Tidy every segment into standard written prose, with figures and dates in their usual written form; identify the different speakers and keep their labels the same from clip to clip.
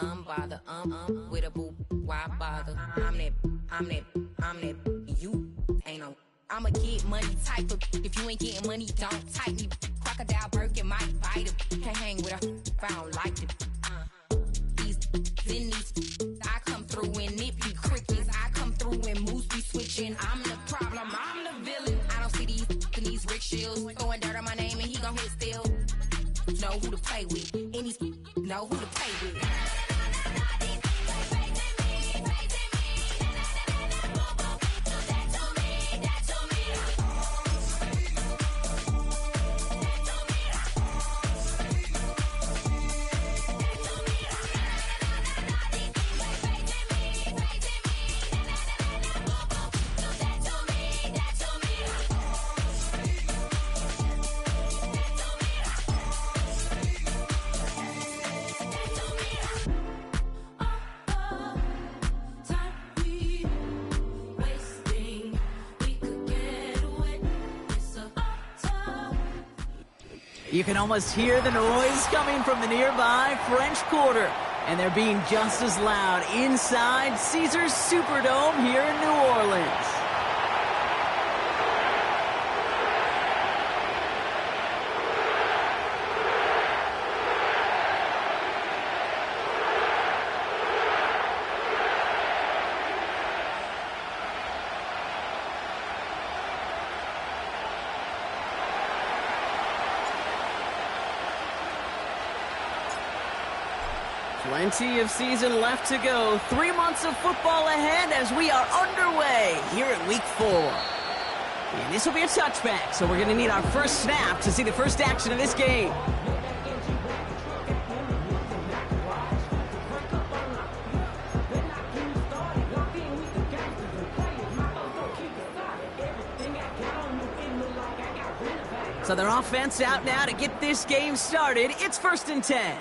Speaker 1: bother, with a boo, why bother? I'm that, you ain't no. I'm a get money type of, if you ain't getting money, don't type me. Crocodile Birkin might bite him. Can't hang with her if I don't like it. These, I come through and it be crickets. I come through and moves be switching. I'm the problem, I'm the villain. I don't see these Rick Shields throwing dirt on my name and he gon' hit still. Know who to play with, and these know who to play with.
Speaker 2: You can almost hear the noise coming from the nearby French Quarter, and they're being just as loud inside Caesars Superdome here in New Orleans. Plenty of season left to go. 3 months of football ahead as we are underway here at Week 4. And this will be a touchback, so we're going to need our first snap to see the first action of this game. So their offense out now to get this game started. It's 1st and 10.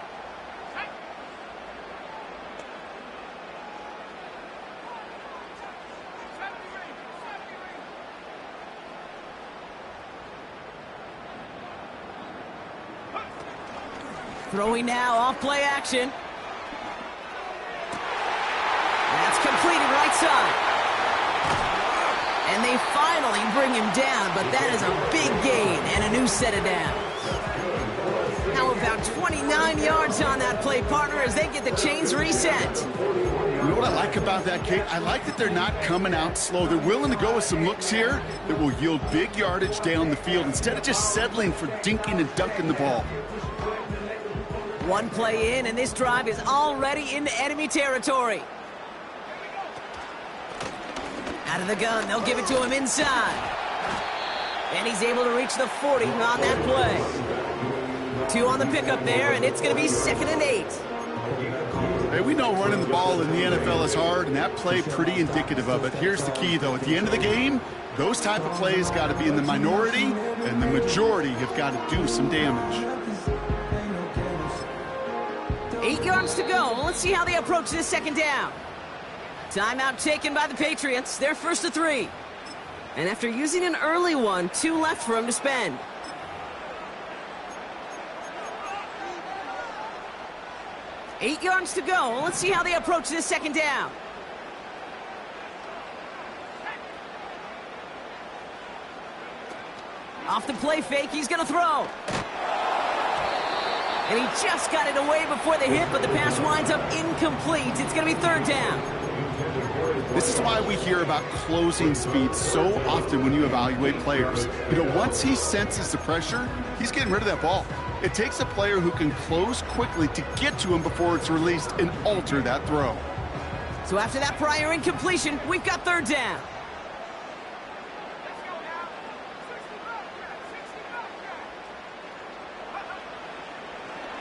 Speaker 2: Throwing now, off play action. That's completed right side. And they finally bring him down, but that is a big gain and a new set of downs. Now about 29 yards on that play, partner, as they get the chains reset.
Speaker 3: You know what I like about that, Kate? I like that they're not coming out slow. They're willing to go with some looks here that will yield big yardage down the field instead of just settling for dinking and dunking the ball.
Speaker 2: One play in, and this drive is already into enemy territory. Out of the gun, they'll give it to him inside. And he's able to reach the 40 on that play. 2 on the pickup there, and it's going to be 2nd and 8.
Speaker 3: Hey, we know running the ball in the NFL is hard, and that play pretty indicative of it. Here's the key, though. At the end of the game, those type of plays got to be in the minority, and the majority have got to do some damage.
Speaker 2: 8 yards to go. Let's see how they approach this 2nd down. Timeout taken by the Patriots. They're 1st to 3. And after using an early one, 2 left for him to spend. Eight yards to go. Let's see how they approach this 2nd down. Off the play fake, he's going to throw. And he just got it away before the hit, but the pass winds up incomplete. It's going to be 3rd down.
Speaker 3: This is why we hear about closing speed so often when you evaluate players. You know, once he senses the pressure, he's getting rid of that ball. It takes a player who can close quickly to get to him before it's released and alter that throw.
Speaker 2: So after that prior incompletion, we've got 3rd down.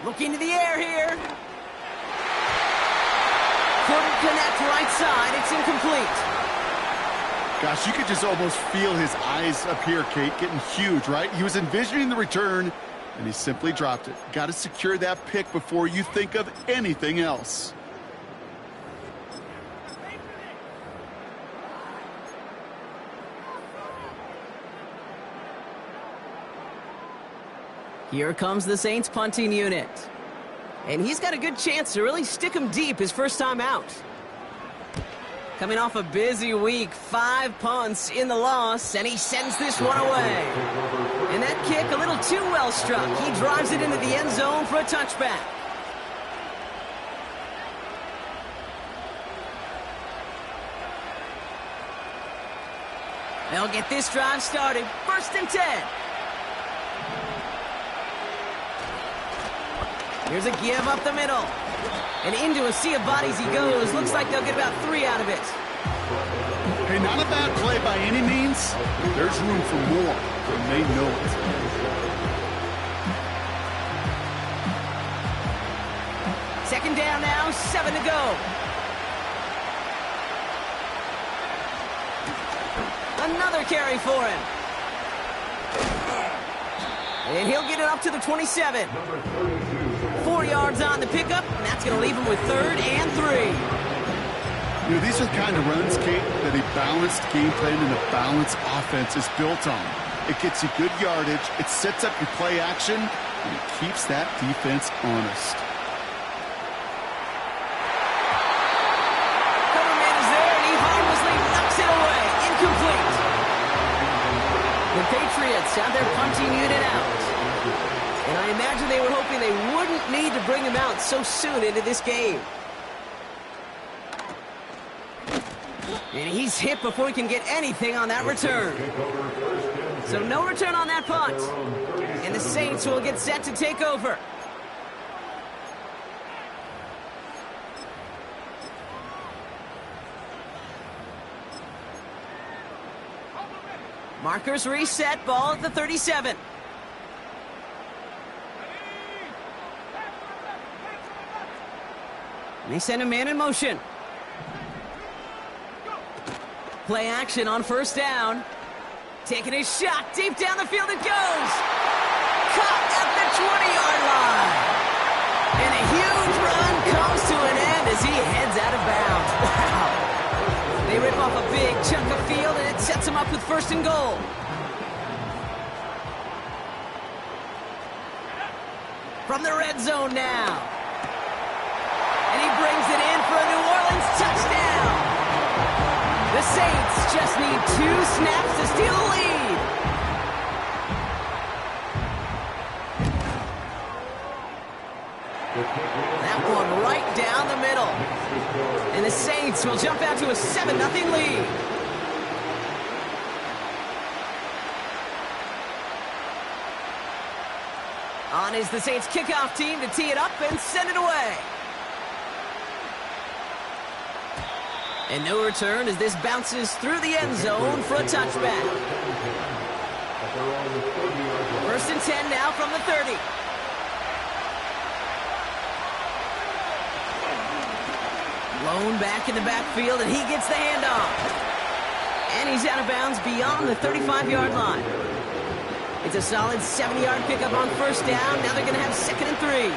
Speaker 2: Looking to the air here. Couldn't connect right side. It's incomplete.
Speaker 3: Gosh, you could just almost feel his eyes up here, Kate, getting huge, right? He was envisioning the return, and he simply dropped it. Got to secure that pick before you think of anything else.
Speaker 2: Here comes the Saints punting unit. And he's got a good chance to really stick him deep his first time out. Coming off a busy week, 5 punts in the loss, and he sends this one away. And that kick a little too well struck. He drives it into the end zone for a touchback. They'll get this drive started. 1st and 10. Here's a give up the middle. And into a sea of bodies he goes. Looks like they'll get about 3 out of it.
Speaker 3: Hey, not a bad play by any means. There's room for more, and they know it.
Speaker 2: Second down now, 7 to go. Another carry for him. And he'll get it up to the 27. 4 yards on the pickup, and that's going to leave him with 3rd and 3.
Speaker 3: You know, these are the kind of runs, Kate, that a balanced game plan and a balanced offense is built on. It gets you good yardage, it sets up your play action, and it keeps that defense honest.
Speaker 2: Coverman is there, and he harmlessly knocks it away. Incomplete. The Patriots have their punting unit out. And I imagine they were hoping they wouldn't need to bring him out so soon into this game. And he's hit before he can get anything on that return. So no return on that punt. And the Saints will get set to take over. Markers reset, ball at the 37. And they send a man in motion. Play action on 1st down. Taking his shot deep down the field it goes. Caught at the 20-yard line. And a huge run comes to an end as he heads out of bounds. Wow. They rip off a big chunk of field and it sets him up with 1st and goal. From the red zone now. And he brings it in for a New Orleans touchdown. The Saints just need 2 snaps to steal the lead. That one right down the middle. And the Saints will jump out to a 7-0 lead. On is the Saints kickoff team to tee it up and send it away. And no return as this bounces through the end zone for a touchback. 1st and 10 now from the 30. Lone back in the backfield, and he gets the handoff. And he's out of bounds beyond the 35-yard line. It's a solid 70-yard pickup on 1st down. Now they're going to have 2nd and 3.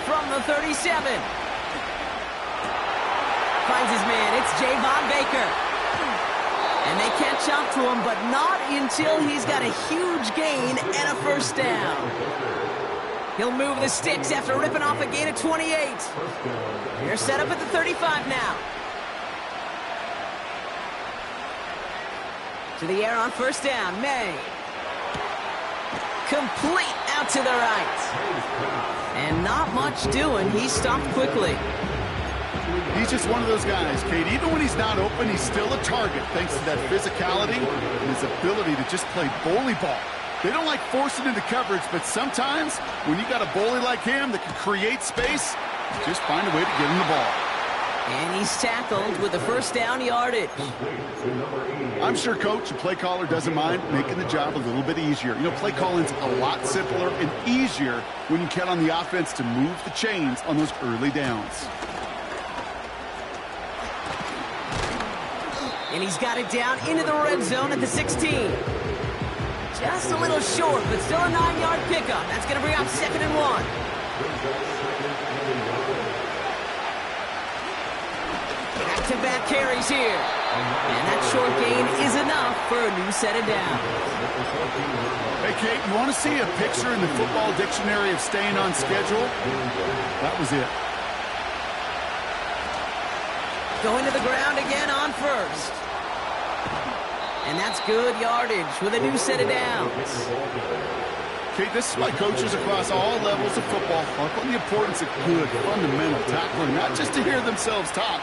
Speaker 2: From the 37. Finds his man. It's Javon Baker. And they catch up to him, but not until he's got a huge gain and a 1st down. He'll move the sticks after ripping off a gain of 28. They're set up at the 35 now. To the air on 1st down. May. Complete out to the right. And not much doing. He stopped quickly.
Speaker 3: He's just one of those guys, Kate. Even when he's not open, he's still a target thanks to that physicality and his ability to just play bully ball. They don't like forcing into coverage, but sometimes when you got a bully like him that can create space, just find a way to get him the ball.
Speaker 2: And he's tackled with the 1st down yardage.
Speaker 3: I'm sure coach and play caller doesn't mind making the job a little bit easier. You know, play calling's a lot simpler and easier when you count on the offense to move the chains on those early downs.
Speaker 2: And he's got it down into the red zone at the 16. Just a little short, but still a 9-yard pickup. That's going to bring up 2nd and 1. Back-to-back carries here. And that short gain is enough for a new set of downs.
Speaker 3: Hey, Kate, you want to see a picture in the football dictionary of staying on schedule? That was it.
Speaker 2: Going to the ground again on first. And that's good yardage with a new set of downs.
Speaker 3: Kate, this is why coaches across all levels of football harp on the importance of good, fundamental tackling, not just to hear themselves talk.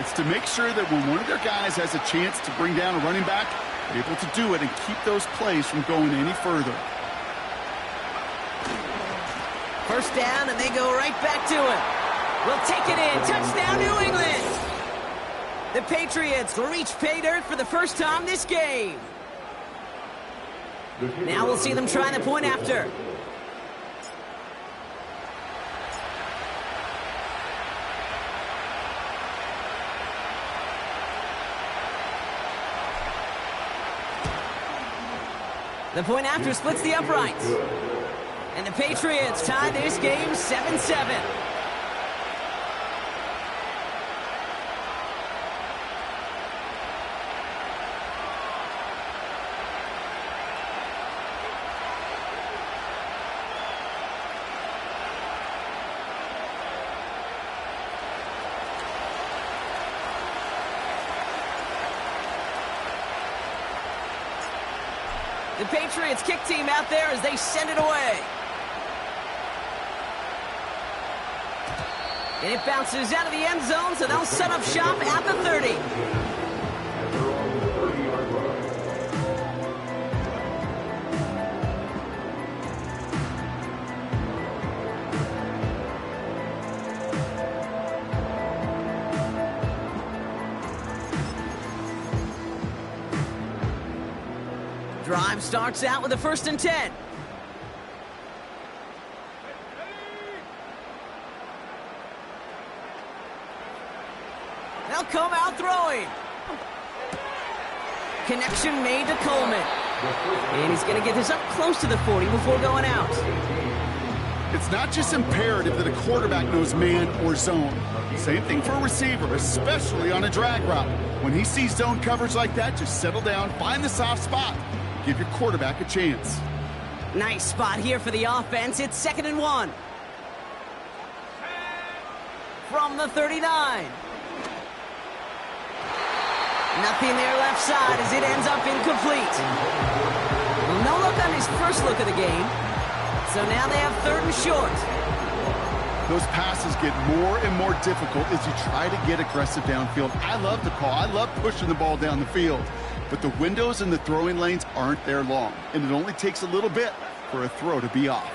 Speaker 3: It's to make sure that when one of their guys has a chance to bring down a running back, they're able to do it and keep those plays from going any further.
Speaker 2: First down, and they go right back to it. We'll take it in. Touchdown, New England. The Patriots reach pay dirt for the first time this game. Now we'll see them try the point after. The point after splits the uprights. And the Patriots tie this game 7-7. The Patriots kick team out there as they send it away. And it bounces out of the end zone, so they'll set up shop at the 30. Drive starts out with a 1st and 10. They'll come out throwing. Connection made to Coleman. And he's going to get this up close to the 40 before going out.
Speaker 3: It's not just imperative that a quarterback knows man or zone. Same thing for a receiver, especially on a drag route. When he sees zone coverage like that, just settle down, find the soft spot. Give your quarterback a chance.
Speaker 2: Nice spot here for the offense. It's 2nd and 1. From the 39. Nothing there left side as it ends up incomplete. Well, no look on his first look of the game. So now they have 3rd and short.
Speaker 3: Those passes get more and more difficult as you try to get aggressive downfield. I love the call. I love pushing the ball down the field. But the windows in the throwing lanes aren't there long, and it only takes a little bit for a throw to be off.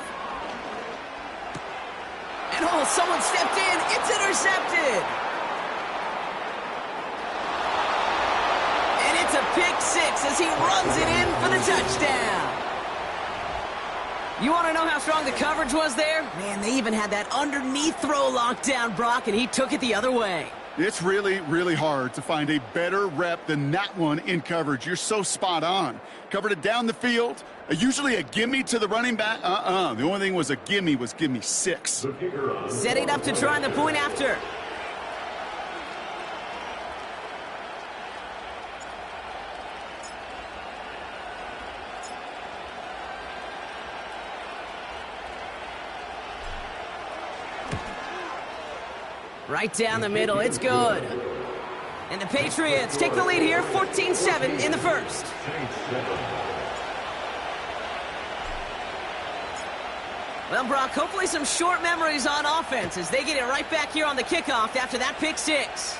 Speaker 2: And oh, someone stepped in. It's intercepted. And it's a pick 6 as he runs it in for the touchdown. You want to know how strong the coverage was there? Man, they even had that underneath throw locked down, Brock, and he took it the other way.
Speaker 3: It's really, really hard to find a better rep than that one in coverage. You're so spot on. Covered it down the field. Usually a gimme to the running back. The only thing was a gimme was give me 6.
Speaker 2: Setting up to try the point after. Right down the middle, it's good. And the Patriots take the lead here, 14-7 in the first. Well, Brock, hopefully some short memories on offense as they get it right back here on the kickoff after that pick 6.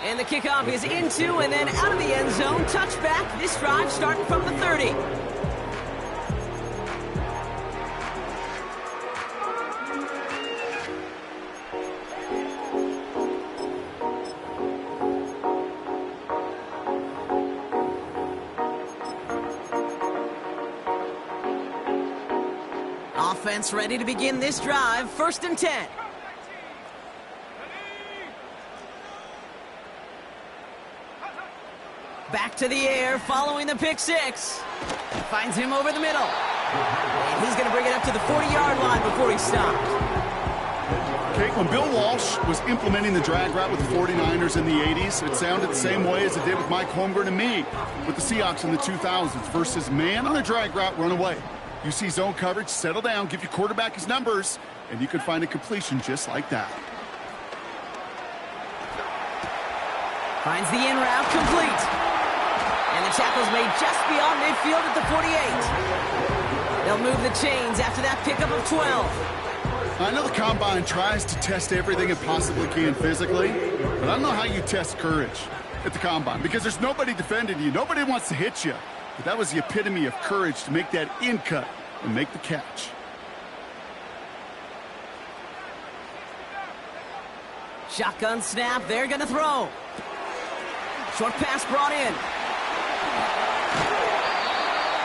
Speaker 2: And the kickoff is into and then out of the end zone. Touchback, this drive starting from the 30. Offense ready to begin this drive. 1st and 10. Back to the air following the pick 6. Finds him over the middle. And he's going to bring it up to the 40-yard line before he stopped.
Speaker 3: Okay, when Bill Walsh was implementing the drag route with the 49ers in the 80s, it sounded the same way as it did with Mike Holmgren and me with the Seahawks in the 2000s versus man on a drag route, run away. You see zone coverage, settle down, give your quarterback his numbers, and you can find a completion just like that.
Speaker 2: Finds the in route complete. And the tackle's made just beyond midfield at the 48. They'll move the chains after that pickup of 12.
Speaker 3: I know the Combine tries to test everything it possibly can physically, but I don't know how you test courage at the Combine because there's nobody defending you. Nobody wants to hit you. But that was the epitome of courage to make that in cut and make the catch.
Speaker 2: Shotgun snap. They're going to throw. Short pass brought in.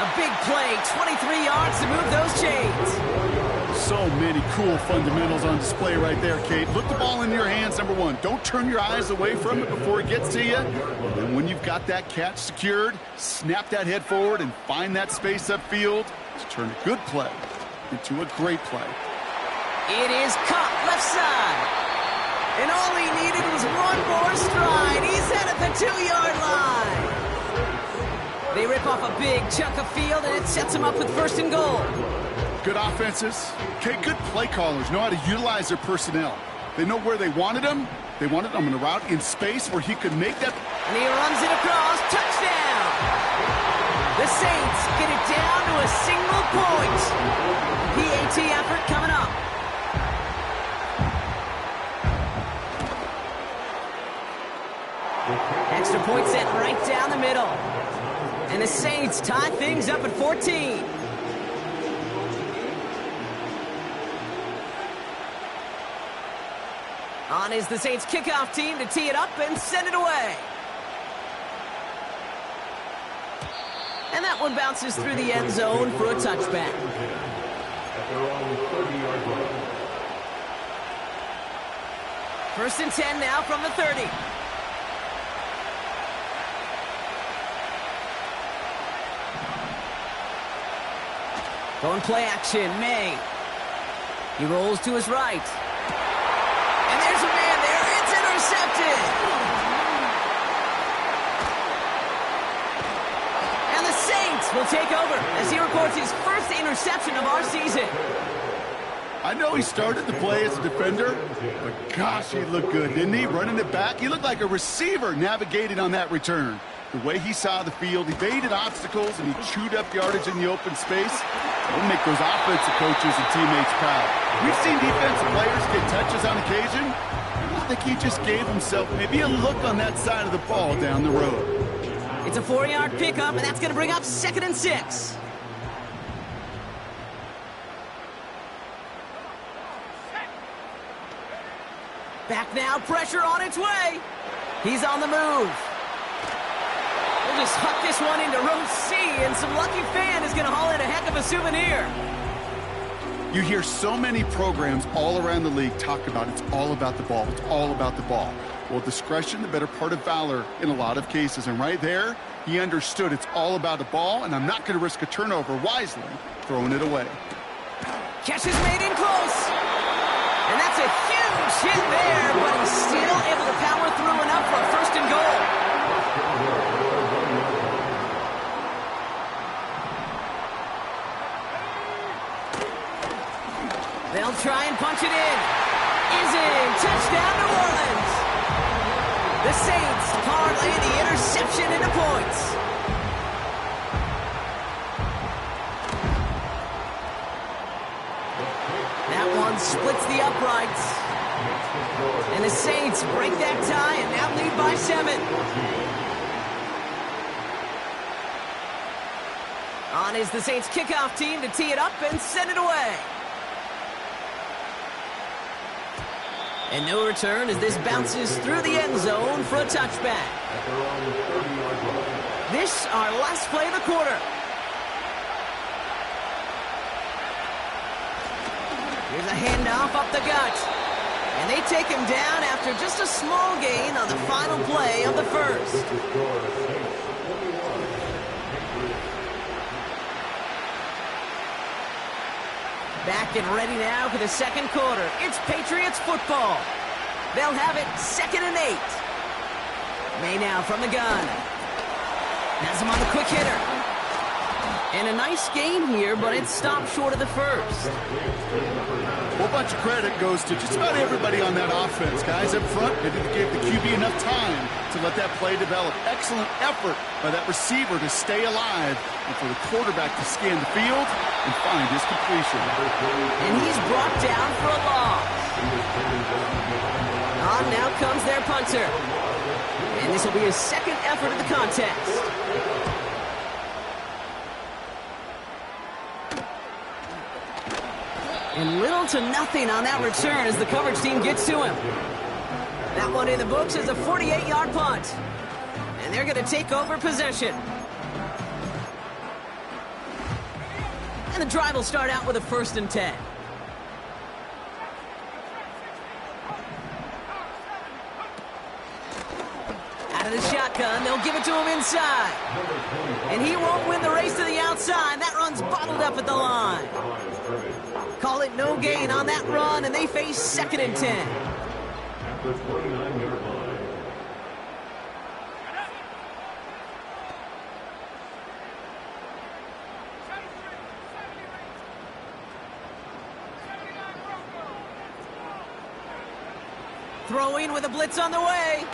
Speaker 2: A big play. 23 yards to move those chains.
Speaker 3: So many cool fundamentals on display right there, Kate. Look the ball in your hands, number one. Don't turn your eyes away from it before it gets to you. And when you've got that catch secured, snap that head forward and find that space upfield to turn a good play into a great play.
Speaker 2: It is caught left side. And all he needed was one more stride. He's at the 2-yard line. They rip off a big chunk of field, and it sets him up with 1st and goal.
Speaker 3: Good offenses. Okay, good play callers know how to utilize their personnel. They know where they wanted him. They wanted him in a route in space where he could make that.
Speaker 2: And he runs it across. Touchdown! The Saints get it down to a single point. PAT effort coming up. Extra point set right down the middle. And the Saints tie things up at 14. On is the Saints kickoff team to tee it up and send it away. And that one bounces through the end zone for a touchback. First and 10 now from the 30. Going play action, May. He rolls to his right. And there's a man there. It's intercepted. And the Saints will take over as he records his first interception of our season.
Speaker 3: I know he started the play as a defender, but gosh, he looked good, didn't he? Running it back, he looked like a receiver navigating on that return. The way he saw the field, he evaded obstacles, and he chewed up yardage in the open space. It'll make those offensive coaches and teammates proud. We've seen defensive players get touches on occasion. I think he just gave himself maybe a look on that side of the ball down the road.
Speaker 2: It's a 4-yard pickup, and that's going to bring up 2nd and 6. Back now, pressure on its way. He's on the move. We'll just huck this one into row C, and some lucky fan is going to haul in a heck of a souvenir.
Speaker 3: You hear so many programs all around the league talk about it's all about the ball. It's all about the ball. Well, discretion, the better part of valor in a lot of cases. And right there, he understood it's all about the ball, and I'm not going to risk a turnover wisely, throwing it away.
Speaker 2: Catch is made in close. And that's a huge hit there, but he's still able to power through enough for a 1st and goal. They'll try and punch it in. Is in. Touchdown, New Orleans. The Saints parlay the interception into points. That one splits the uprights. And the Saints break that tie and now lead by 7. On is the Saints kickoff team to tee it up and send it away. And no return as this bounces through the end zone for a touchback. This our last play of the quarter. Here's a handoff up the gut. And they take him down after just a small gain on the final play of the first. Back and ready now for the second quarter. It's Patriots football. They'll have it 2nd and 8. May now from the gun. Has him on the quick hitter. And a nice gain here, but it stopped short of the first.
Speaker 3: Well, a bunch of credit goes to just about everybody on that offense. Guys up front, they gave the QB enough time to let that play develop. Excellent effort by that receiver to stay alive and for the quarterback to scan the field and find his completion.
Speaker 2: And he's brought down for a loss. On now comes their punter. And this will be his second effort of the contest. And little to nothing on that return as the coverage team gets to him. That one in the books is a 48-yard punt. And they're going to take over possession. And the drive will start out with a 1st and 10. Out of the shotgun, they'll give it to him inside. And he won't win the race to the outside. That run's bottled up at the line. Call it no gain on that run, and they face 2nd and 10. Throwing with a blitz on the way.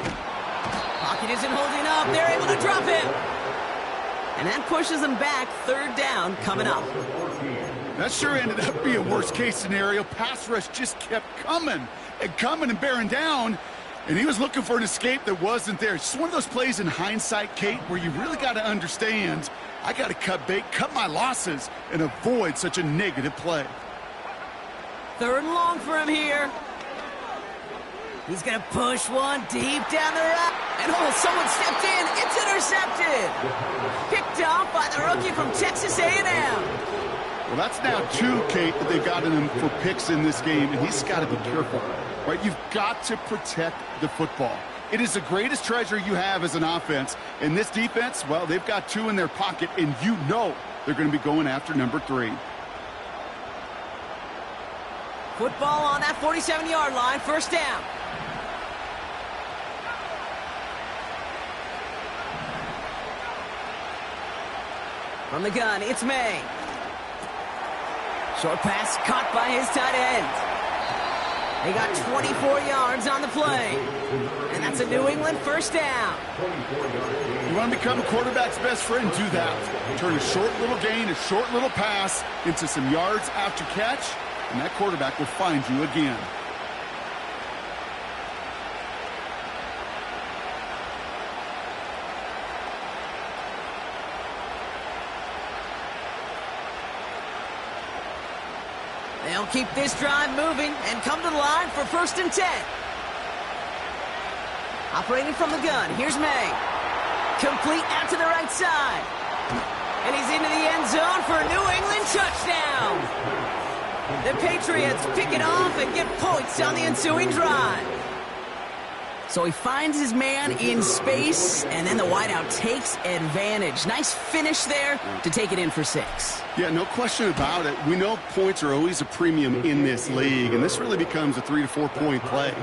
Speaker 2: Pocket isn't holding up. They're able to drop him. And that pushes them back. 3rd down coming up.
Speaker 3: That sure ended up being worst-case scenario. Pass rush just kept coming and bearing down, and he was looking for an escape that wasn't there. It's just one of those plays in hindsight, Kate, where you really got to understand, I got to cut bait, cut my losses, and avoid such a negative play.
Speaker 2: 3rd and long for him here. He's going to push one deep down the right. And someone stepped in. It's intercepted. Picked off by the rookie from Texas A&M.
Speaker 3: Well, that's now 2, Kate, that they've gotten him for picks in this game, and he's got to be careful, right? You've got to protect the football. It is the greatest treasure you have as an offense. And this defense, well, they've got 2 in their pocket, and you know they're going to be going after number 3.
Speaker 2: Football on that 47-yard line, 1st down. From the gun, it's May. Short pass caught by his tight end. They got 24 yards on the play. And that's a New England 1st down.
Speaker 3: You want to become a quarterback's best friend, do that. Turn a short little gain, a short little pass into some yards after catch, and that quarterback will find you again.
Speaker 2: They'll keep this drive moving and come to the line for 1st and 10. Operating from the gun, here's May. Complete out to the right side. And he's into the end zone for a New England touchdown. The Patriots pick it off and get points on the ensuing drive. So he finds his man in space, and then the wideout takes advantage. Nice finish there to take it in for 6.
Speaker 3: Yeah, no question about it. We know points are always a premium in this league, and this really becomes a 3 to 4 point play.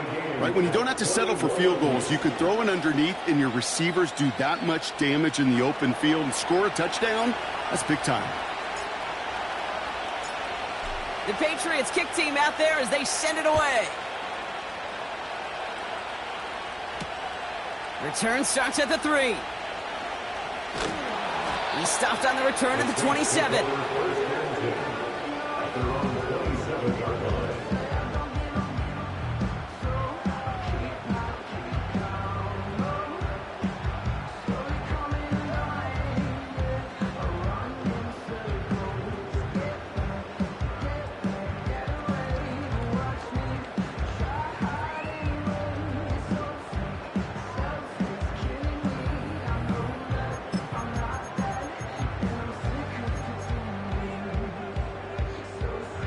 Speaker 3: Right? When you don't have to settle for field goals, you could throw it underneath, and your receivers do that much damage in the open field and score a touchdown. That's big time.
Speaker 2: The Patriots kick team out there as they send it away. Return starts at the 3. He stopped on the return at the 27.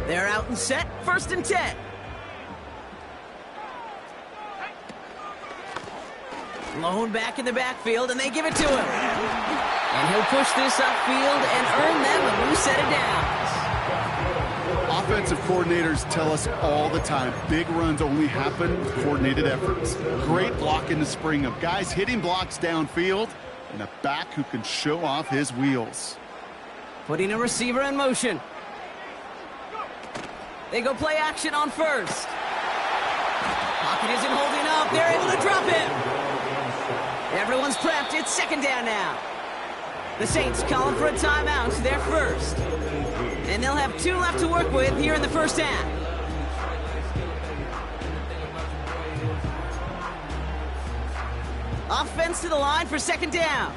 Speaker 2: They're out and set, 1st and 10. Lone back in the backfield, and they give it to him. And he'll push this upfield and earn them a new set of downs.
Speaker 3: Offensive coordinators tell us all the time, big runs only happen with coordinated efforts. Great block in the spring of guys hitting blocks downfield and a back who can show off his wheels.
Speaker 2: Putting a receiver in motion. They go play action on first. Pocket isn't holding up. They're able to drop him. Everyone's prepped. It's second down now. The Saints calling for a timeout. They're first. And they'll have 2 left to work with here in the first half. Offense to the line for second down.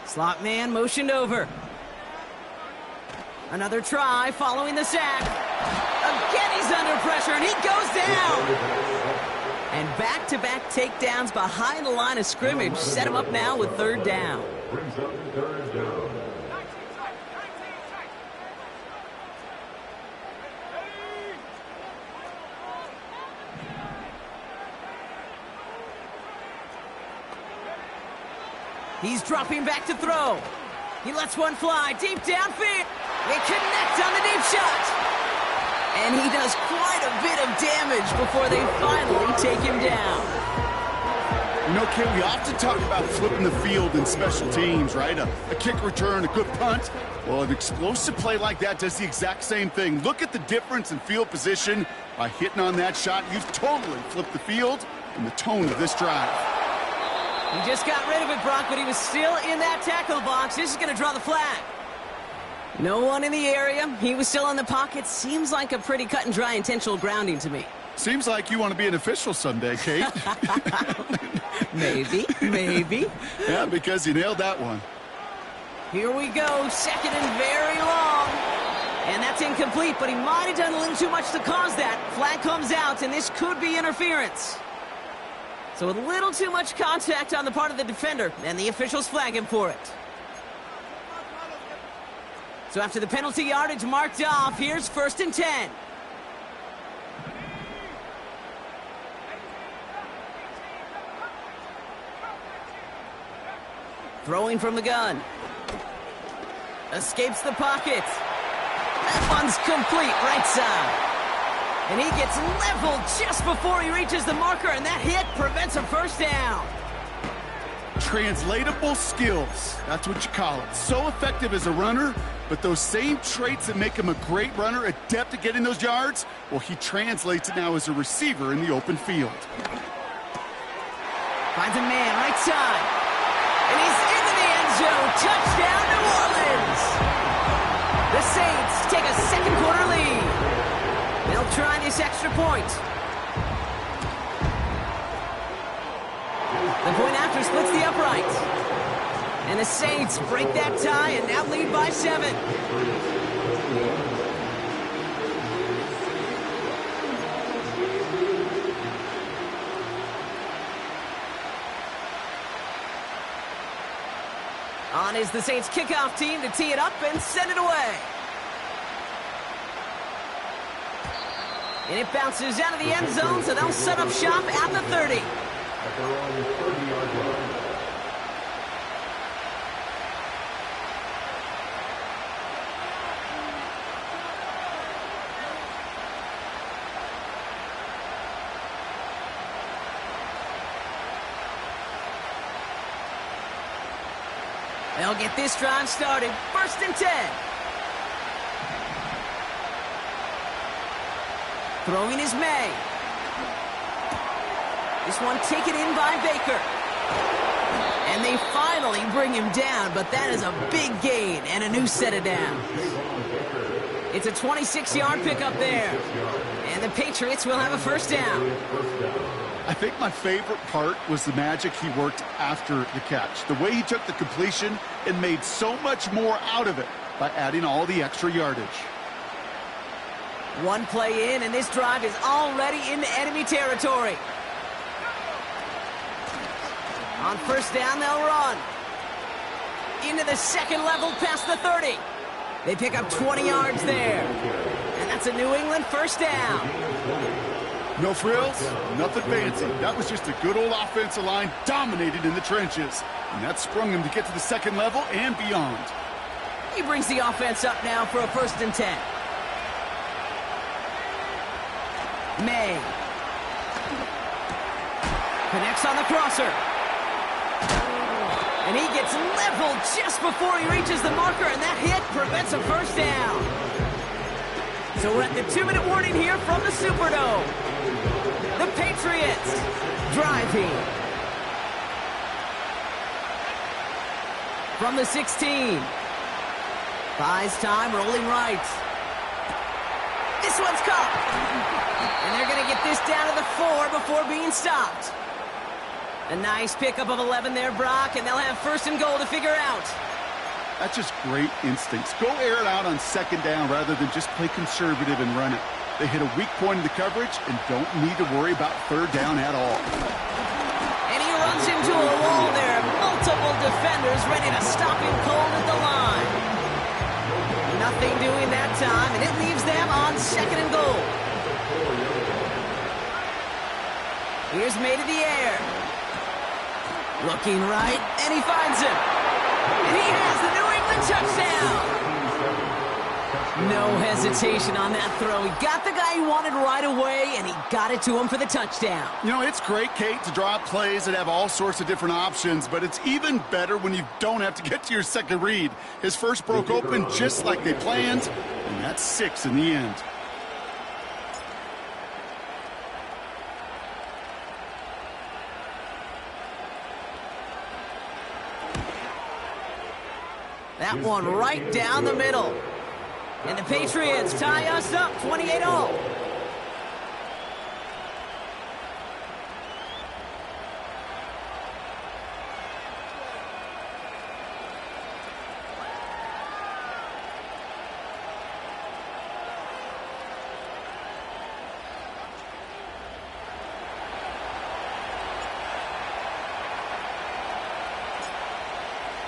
Speaker 2: Slot man motioned over. Another try following the sack. Again, he's under pressure, and he goes down. And back-to-back takedowns behind the line of scrimmage set him up now with third down. He's dropping back to throw. He lets one fly deep downfield. They connect on the deep shot. And he does quite a bit of damage before they finally take him down.
Speaker 3: You know, Ken, we often talk about flipping the field in special teams, right? A kick return, a good punt. Well, an explosive play like that does the exact same thing. Look at the difference in field position. By hitting on that shot, you've totally flipped the field and the tone of this drive.
Speaker 2: He just got rid of it, Brock, but he was still in that tackle box. This is going to draw the flag. No one in the area. He was still in the pocket. Seems like a pretty cut and dry intentional grounding to me.
Speaker 3: Seems like you want to be an official someday, Kate.
Speaker 2: Maybe.
Speaker 3: Yeah, because you nailed that one.
Speaker 2: Here we go. Second and very long. And that's incomplete, but he might have done a little too much to cause that. Flag comes out, and this could be interference. So a little too much contact on the part of the defender, and the officials flag him for it. So after the penalty yardage marked off, here's 1st and 10. Throwing from the gun. Escapes the pocket. That one's complete right side. And he gets leveled just before he reaches the marker, and that hit prevents a first down.
Speaker 3: Translatable skills. That's what you call it. So effective as a runner, but those same traits that make him a great runner, adept at getting those yards, well, he translates it now as a receiver in the open field.
Speaker 2: Finds a man, right side. And he's into the end zone. Touchdown, New Orleans. The Saints take a second quarter lead. They'll try this extra point. The point after splits the uprights. And the Saints break that tie and now lead by 7. On is the Saints kickoff team to tee it up and send it away. And it bounces out of the end zone, so they'll set up shop at the 30. They'll get this drive started. 1st and 10. Throwing is May. This one taken in by Baker. And they finally bring him down, but that is a big gain and a new set of downs. It's a 26-yard pickup there. And the Patriots will have a first down.
Speaker 3: I think my favorite part was the magic he worked after the catch. The way he took the completion and made so much more out of it by adding all the extra yardage.
Speaker 2: One play in, and this drive is already into enemy territory. On first down, they'll run. Into the second level past the 30. They pick up 20 yards there. And that's a New England first down.
Speaker 3: No frills, nothing fancy. That was just a good old offensive line dominated in the trenches. And that sprung him to get to the second level and beyond.
Speaker 2: He brings the offense up now for a 1st and 10. May. Connects on the crosser. And he gets leveled just before he reaches the marker, and that hit prevents a 1st down. So we're at the 2-minute warning here from the Superdome. The Patriots driving. From the 16. Buys time, rolling right. This one's caught. And they're going to get this down to the 4 before being stopped. A nice pickup of 11 there, Brock, and they'll have 1st and goal to figure out.
Speaker 3: That's just great instincts. Go air it out on 2nd down rather than just play conservative and run it. They hit a weak point in the coverage and don't need to worry about 3rd down at all.
Speaker 2: And he runs into a wall there. Multiple defenders ready to stop him cold at the line. Nothing doing that time, and it leaves them on 2nd and goal. Here's May to the air. Looking right, and he finds him. And he has the New England touchdown. No hesitation on that throw. He got the guy he wanted right away, and he got it to him for the touchdown.
Speaker 3: You know, it's great, Kate, to draw up plays that have all sorts of different options, but it's even better when you don't have to get to your 2nd read. His 1st broke open just like they planned, and that's 6 in the end.
Speaker 2: That one right down the middle. And the Patriots tie us up 28-all.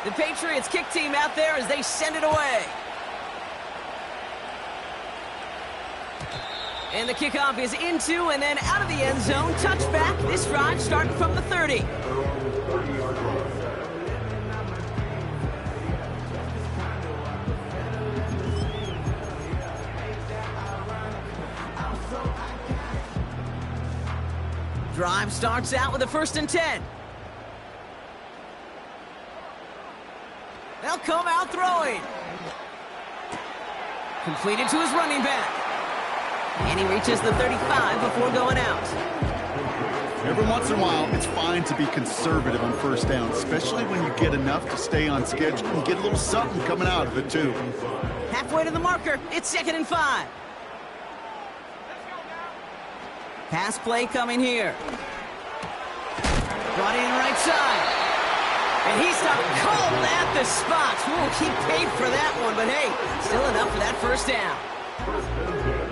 Speaker 2: The Patriots kick team out there as they send it away. And the kickoff is into and then out of the end zone. Touchback. This drive starting from the 30. Drive starts out with a 1st and 10. They'll come out throwing. Completed to his running back. And he reaches the 35 before going out.
Speaker 3: Every once in a while, it's fine to be conservative on 1st down, especially when you get enough to stay on schedule and get a little something coming out of it, too.
Speaker 2: Halfway to the marker. It's 2nd and 5. Pass play coming here. Brought in right side. And he stopped cold at the spot. Ooh, he paid for that one, but hey, still enough for that 1st down.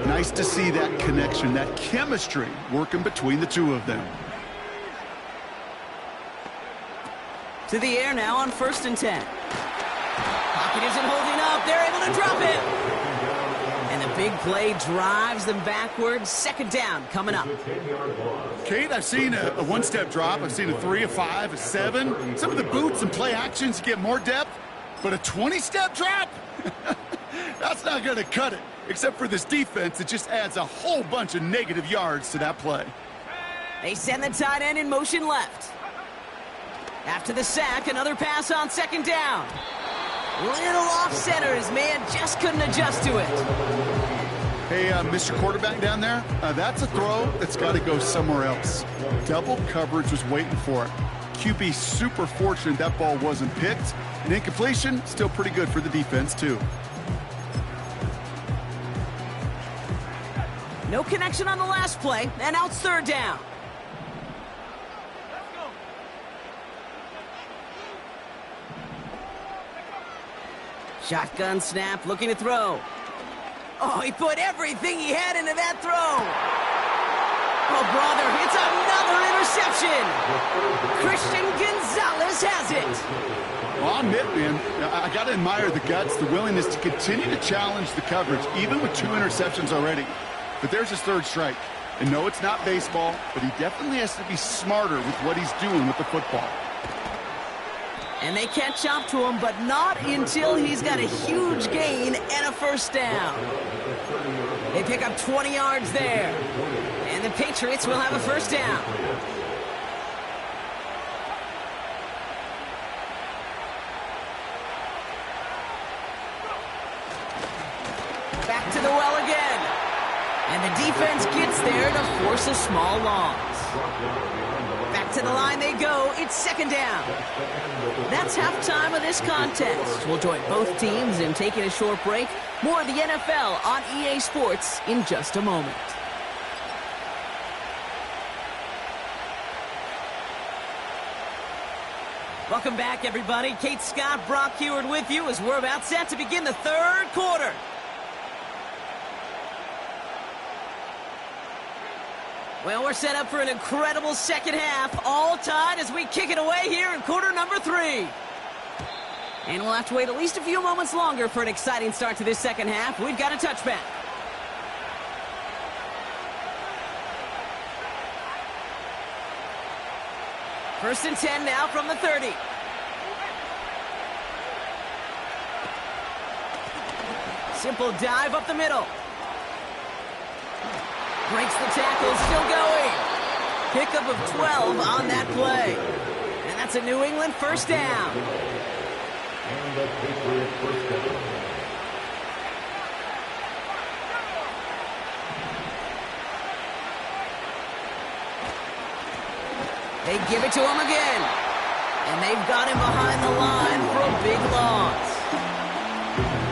Speaker 3: Nice to see that connection, that chemistry working between the two of them.
Speaker 2: To the air now on 1st and 10. Pocket isn't holding up. They're able to drop it. And the big play drives them backwards. 2nd down coming up.
Speaker 3: Kate, I've seen a 1-step drop. I've seen a 3, a 5, a 7. Some of the boots and play actions get more depth, but a 20-step drop? That's not going to cut it. Except for this defense, it just adds a whole bunch of negative yards to that play.
Speaker 2: They send the tight end in motion left. After the sack, another pass on 2nd down. Little off center. His man just couldn't adjust to it.
Speaker 3: Hey, Mr. Quarterback down there, that's a throw that's got to go somewhere else. Double coverage was waiting for it. QB super fortunate that ball wasn't picked. And incompletion, still pretty good for the defense, too.
Speaker 2: No connection on the last play, and now it's 3rd down. Shotgun snap, looking to throw. Oh, he put everything he had into that throw. Oh, brother, it's another interception. Christian Gonzalez has it.
Speaker 3: Well, I'll admit, man, I got to admire the guts, the willingness to continue to challenge the coverage, even with 2 interceptions already. But there's his 3rd strike. And no, it's not baseball, but he definitely has to be smarter with what he's doing with the football.
Speaker 2: And they catch up to him, but not until he's got a huge gain and a first down. They pick up 20 yards there. And the Patriots will have a first down. Back to the well again. And the defense gets there to force a small loss. Back to the line they go. It's second down. That's halftime of this contest. We'll join both teams in taking a short break. More of the NFL on EA Sports in just a moment. Welcome back, everybody. Kate Scott, Brock Huard with you as we're about set to begin the third quarter. Well, we're set up for an incredible second half, all tied as we kick it away here in quarter number 3. And we'll have to wait at least a few moments longer for an exciting start to this second half. We've got a touchback. First and 10 now from the 30. Simple dive up the middle. Breaks the tackle, still going. Pickup of 12 on that play. And that's a New England first down.
Speaker 4: And the Patriot first down.
Speaker 2: They give it to him again. And they've got him behind the line for a big loss.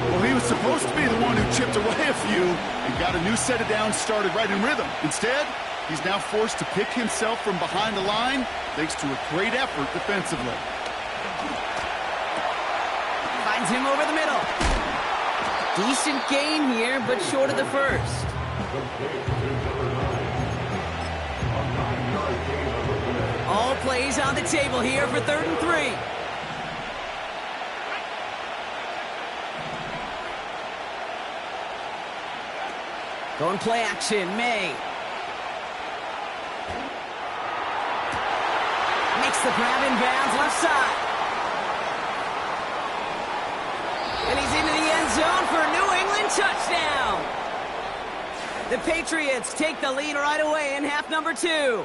Speaker 3: Well, he was supposed to be the one who chipped away a few and got a new set of downs started right in rhythm. Instead, he's now forced to pick himself from behind the line thanks to a great effort defensively.
Speaker 2: Finds him over the middle. Decent gain here, but short of the first. All plays on the table here for 3rd and 3. Going play action, May. Makes the grab in bounds left side. And he's into the end zone for a New England touchdown. The Patriots take the lead right away in half number 2.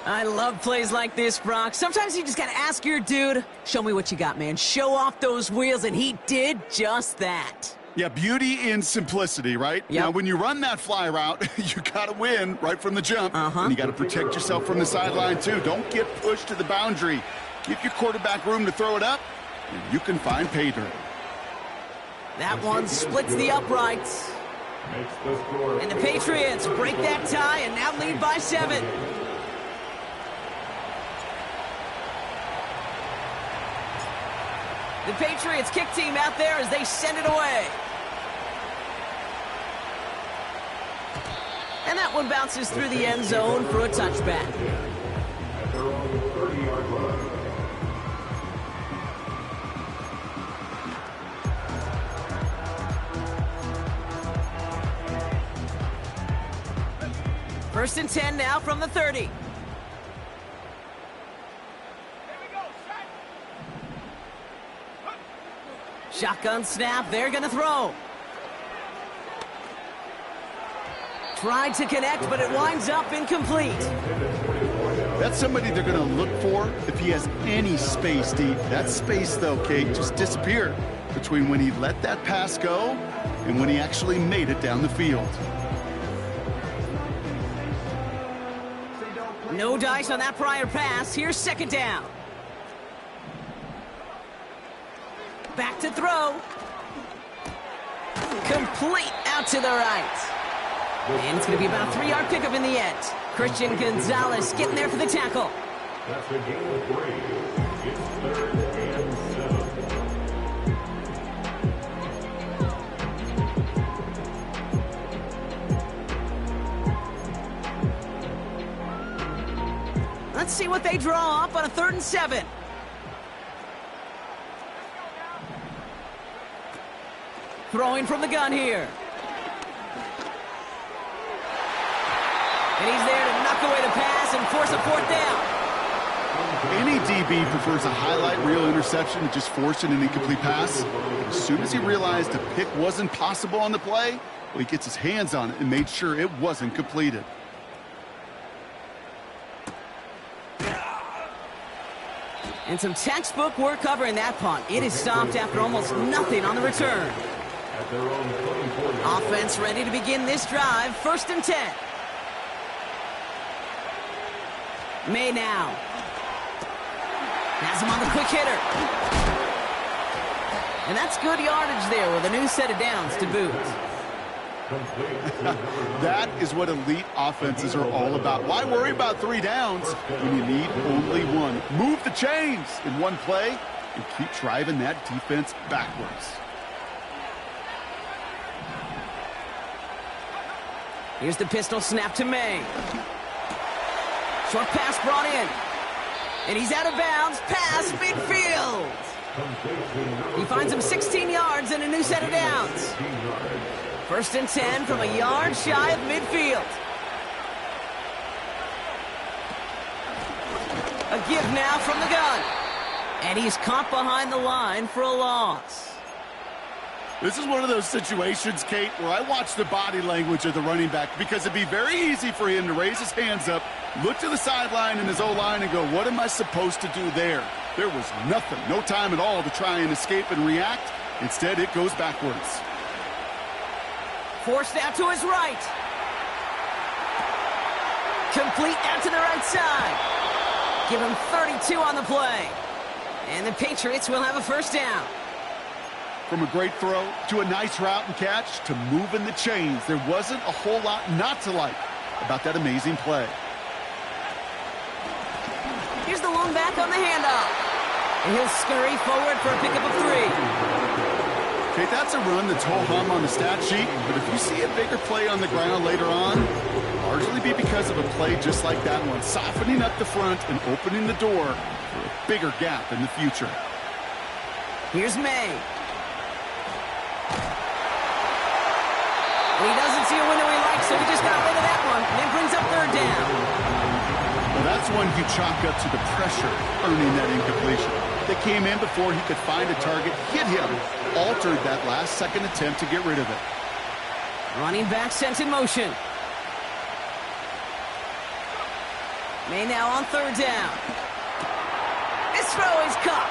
Speaker 2: I love plays like this, Brock. Sometimes you just got to ask your dude, show me what you got, man. Show off those wheels, and he did just that.
Speaker 3: Yeah, beauty in simplicity, right?
Speaker 2: Yep.
Speaker 3: Now, when you run that fly route, you got to win right from the jump. And you got to protect yourself from the sideline, too. Don't get pushed to the boundary. Give your quarterback room to throw it up, and you can find pay dirt.
Speaker 2: That one splits the uprights. And the Patriots break that tie and now lead by 7. The Patriots kick team out there as they send it away. And that one bounces through the end zone for a touchback. First and 10 now from the 30. Shotgun snap, they're going to throw. Tried to connect, but it winds up incomplete.
Speaker 3: That's somebody they're going to look for if he has any space deep. That space, though, Kate, just disappeared between when he let that pass go and when he actually made it down the field.
Speaker 2: No dice on that prior pass. Here's second down. Back to throw. Complete out to the right. And it's going to be about a 3-yard pickup in the end. Christian Gonzalez getting there for the tackle.
Speaker 4: That's a gain of 3. It's 3rd and 7.
Speaker 2: Let's see what they draw up on a 3rd and 7. Throwing from the gun here. And he's there to knock away the pass and force a 4th down.
Speaker 3: Any DB prefers a highlight reel interception to just forcing an incomplete pass. As soon as he realized a pick wasn't possible on the play, well, he gets his hands on it and made sure it wasn't completed.
Speaker 2: And some textbook work covering that punt. It is stopped after almost nothing on the return.
Speaker 4: At their own 24.
Speaker 2: Offense ready to begin this drive. 1st and 10. May now. Has him on the quick hitter. And that's good yardage there with a new set of downs to boot.
Speaker 3: That is what elite offenses are all about. Why worry about 3 downs when you need only 1? Move the chains in one play and keep driving that defense backwards.
Speaker 2: Here's the pistol snap to May. Short pass brought in. And he's out of bounds. Pass midfield. He finds him 16 yards and a new set of downs. 1st and 10 from a yard shy of midfield. A give now from the gun. And he's caught behind the line for a loss.
Speaker 3: This is one of those situations, Kate, where I watch the body language of the running back because it'd be very easy for him to raise his hands up, look to the sideline in his O-line and go, what am I supposed to do there? There was nothing, no time at all to try and escape and react. Instead, it goes backwards.
Speaker 2: Forced out to his right. Complete out to the right side. Give him 32 on the play. And the Patriots will have a 1st down.
Speaker 3: From a great throw to a nice route and catch to moving the chains, there wasn't a whole lot not to like about that amazing play.
Speaker 2: Here's the lone back on the handoff. And he'll scurry forward for a pickup of 3.
Speaker 3: Okay, that's a run that's ho-hum on the stat sheet, but if you see a bigger play on the ground later on, it'll largely be because of a play just like that one, softening up the front and opening the door for a bigger gap in the future.
Speaker 2: Here's May. And he doesn't see a window he likes, so he just got rid of that one, and then brings up 3rd down.
Speaker 3: Well, that's one you chalk up to the pressure earning that incompletion. They came in before he could find a target, hit him, altered that last-second attempt to get rid of it.
Speaker 2: Running back sent in motion. May now on 3rd down. This throw is caught.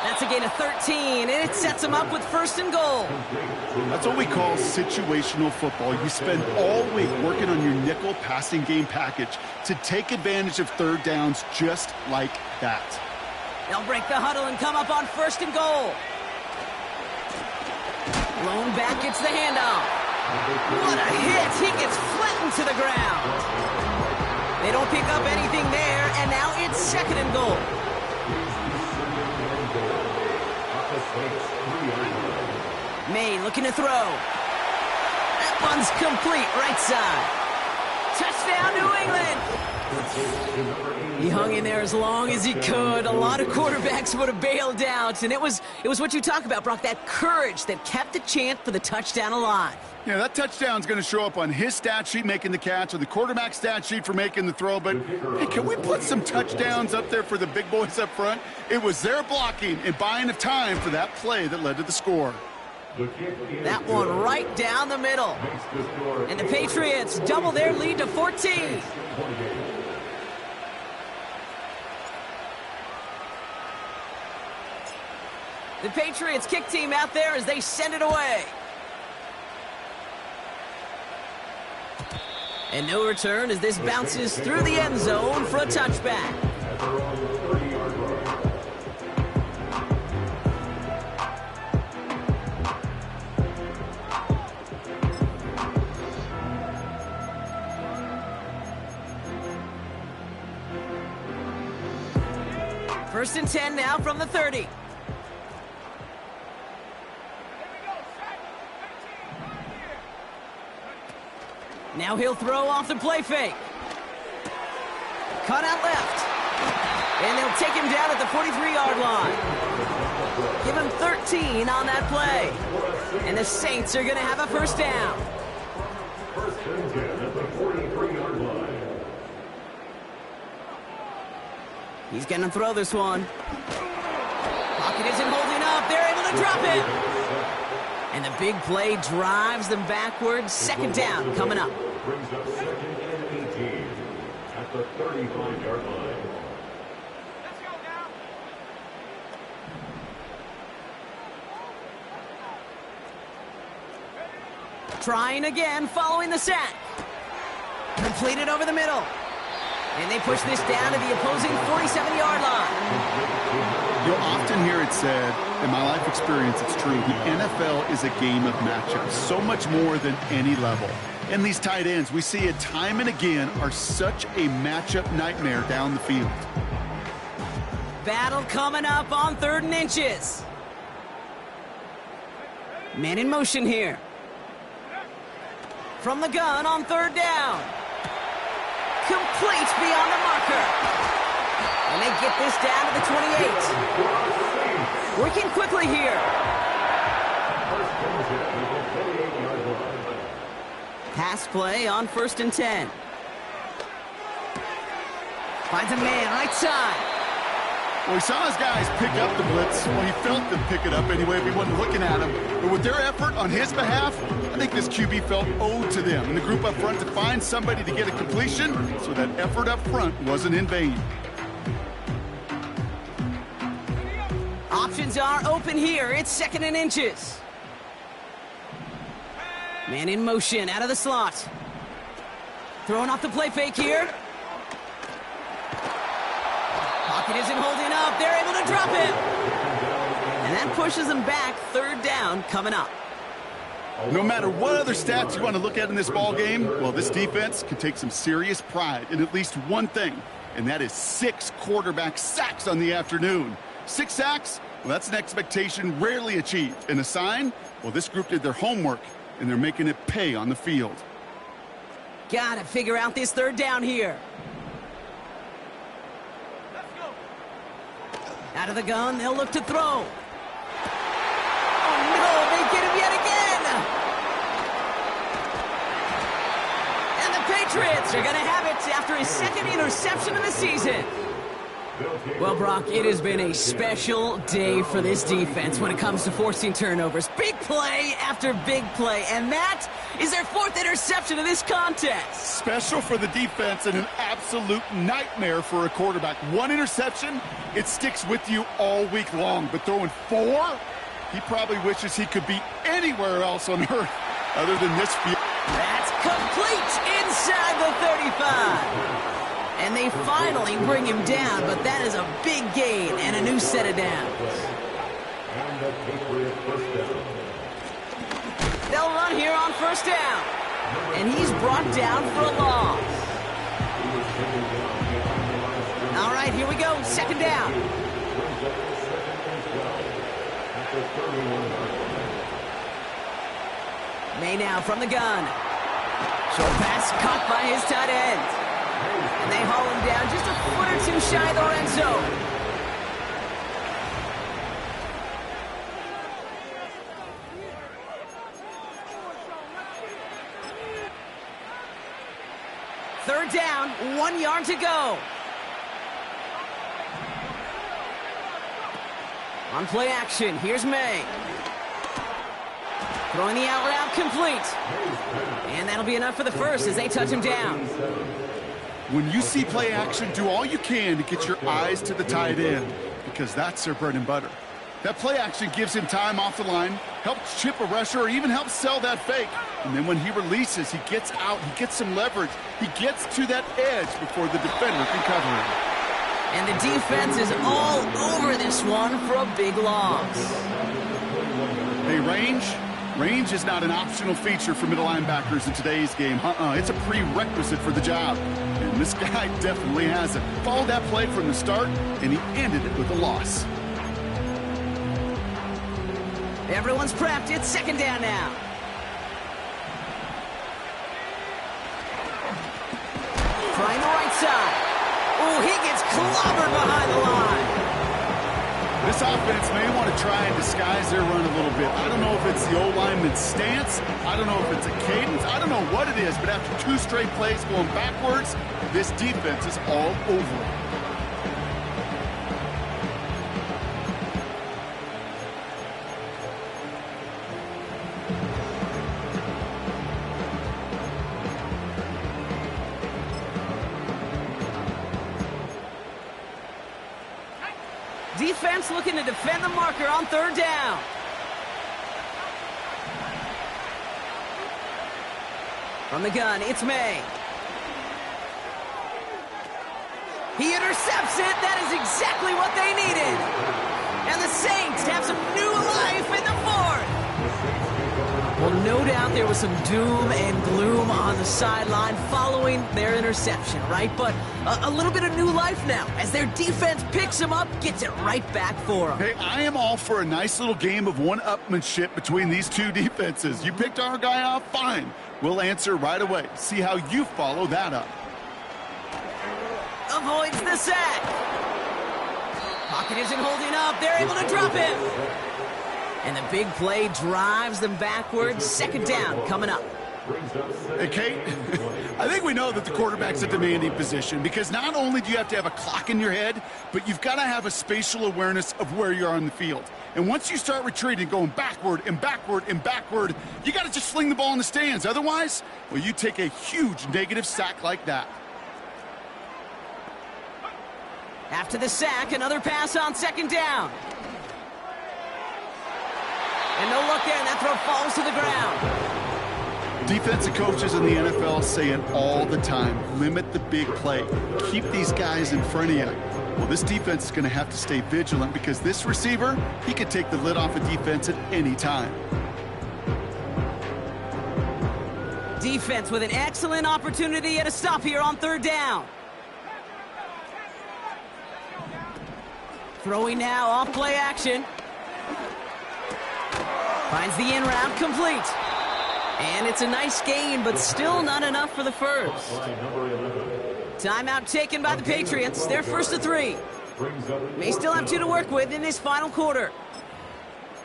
Speaker 2: That's a gain of 13, and it sets him up with 1st and goal.
Speaker 3: That's what we call situational football. You spend all week working on your nickel passing game package to take advantage of 3rd downs just like that.
Speaker 2: They'll break the huddle and come up on 1st and goal. Lone back gets the handoff. What a hit! He gets flattened to the ground. They don't pick up anything there, and now it's 2nd and goal. May looking to throw. That one's complete, right side. Touchdown, New England! He hung in there as long as he could. A lot of quarterbacks would have bailed out, and it was what you talk about, Brock, that courage that kept the chance for the touchdown alive.
Speaker 3: Yeah, that touchdown's going to show up on his stat sheet making the catch or the quarterback stat sheet for making the throw, but hey, can we put some touchdowns up there for the big boys up front? It was their blocking and buying of time for that play that led to the score.
Speaker 2: That one right down the middle. And the Patriots double their lead to 14. The Patriots kick team out there as they send it away. And no return as this bounces through the end zone for a touchback. First and 10 now from the 30. Now he'll throw off the play fake. Cut out left. And they'll take him down at the 43-yard line. Give him 13 on that play. And the Saints are going to have a 1st down.
Speaker 4: First and 10 at the 43-yard line.
Speaker 2: He's going to throw this one. Pocket isn't holding up. They're able to drop it. And the big play drives them backwards. Second down coming up.
Speaker 4: Brings up second and 18 at the 35-yard line.
Speaker 2: Trying again, following the sack. Completed over the middle. And they push this down to the opposing 47-yard line.
Speaker 3: You'll often hear it said, in my life experience, it's true, the NFL is a game of matchups, so much more than any level. And these tight ends, we see it time and again, are such a matchup nightmare down the field.
Speaker 2: Battle coming up on 3rd and inches. Man in motion here. From the gun on 3rd down. Complete beyond the marker. And they get this down to the 28. Working quickly here. Pass play on 1st and 10. Finds a man right side.
Speaker 3: Well, he saw his guys pick up the blitz. Well, he felt them pick it up anyway if he wasn't looking at him. But with their effort on his behalf, I think this QB felt owed to them and the group up front to find somebody to get a completion, so that effort up front wasn't in vain.
Speaker 2: Options are open here. It's 2nd and inches. Man in motion out of the slot. Throwing off the play fake here. Pocket isn't holding up. They're able to drop it. And that pushes them back. 3rd down coming up.
Speaker 3: No matter what other stats you want to look at in this ball game, well, this defense can take some serious pride in at least one thing, and that is 6 quarterback sacks on the afternoon. 6 sacks? Well, that's an expectation rarely achieved. And a sign? Well, this group did their homework, and they're making it pay on the field.
Speaker 2: Gotta figure out this 3rd down here. Out of the gun, they'll look to throw. Oh, no, they get him yet again. And the Patriots are going to have it after his 2nd interception of the season. Well, Brock, it has been a special day for this defense when it comes to forcing turnovers. Big play after big play, and that is their 4th interception of this contest.
Speaker 3: Special for the defense and an absolute nightmare for a quarterback. 1 interception, it sticks with you all week long, but throwing 4, he probably wishes he could be anywhere else on earth other than this field.
Speaker 2: That's complete inside the 35. And they finally bring him down, but that is a big gain and a new set of downs.
Speaker 4: And the Patriots first down.
Speaker 2: They'll run here on 1st down. And he's brought down for a loss. All right, here we go. 2nd down. May now from the gun. Short pass caught by his tight end. And they haul him down just a foot or 2 shy of the end zone. Third down, 1 yard to go. On play action, here's May. Throwing the out route complete. And that'll be enough for the first as they touch him down.
Speaker 3: When you see play action, do all you can to get your eyes to the tight end, because that's their bread and butter. That play action gives him time off the line, helps chip a rusher, or even helps sell that fake. And then when he releases, he gets out, he gets some leverage. He gets to that edge before the defender can cover him.
Speaker 2: And the defense is all over this one for a big loss.
Speaker 3: Hey, range is not an optional feature for middle linebackers in today's game. It's a prerequisite for the job. And this guy definitely has it. Followed that play from the start, and he ended it with a loss.
Speaker 2: Everyone's prepped. It's 2nd down now. Trying the right side. Oh, he gets clobbered behind the line.
Speaker 3: This offense may want to try and disguise their run a little bit. I don't know if it's the O-lineman's stance. I don't know if it's a cadence. I don't know what it is, but after 2 straight plays going backwards, this defense is all over it.
Speaker 2: Defense looking to defend the marker on third down. From the gun, it's May. He intercepts it. That is exactly what they needed. And the Saints have some new life in the fourth. Well, no doubt there was some doom and gloom on the sideline following their interception, right? But a little bit of new life now as their defense picks them up, gets it right back for them.
Speaker 3: Hey, I am all for a nice little game of one-upmanship between these two defenses. You picked our guy off, fine. We'll answer right away. See how you follow that up.
Speaker 2: Avoids the sack. Pocket isn't holding up. They're able to drop him. And the big play drives them backwards. Second down coming up.
Speaker 3: Hey, Kate, I think we know that the quarterback's a demanding position because not only do you have to have a clock in your head, but you've got to have a spatial awareness of where you are on the field. And once you start retreating, going backward and backward and backward, you got to just fling the ball in the stands. Otherwise, well, you take a huge negative sack like that.
Speaker 2: After the sack, another pass on second down. And no look there, and that throw falls to the ground.
Speaker 3: Defensive coaches in the NFL say it all the time. Limit the big play. Keep these guys in front of you. Well, this defense is going to have to stay vigilant because this receiver, he could take the lid off a defense at any time.
Speaker 2: Defense with an excellent opportunity at a stop here on third down. Throwing now, off play action. Finds the in route complete. And it's a nice gain, but still not enough for the first. Timeout taken by the Patriots. They're first to 3. May still have 2 to work with in this final quarter.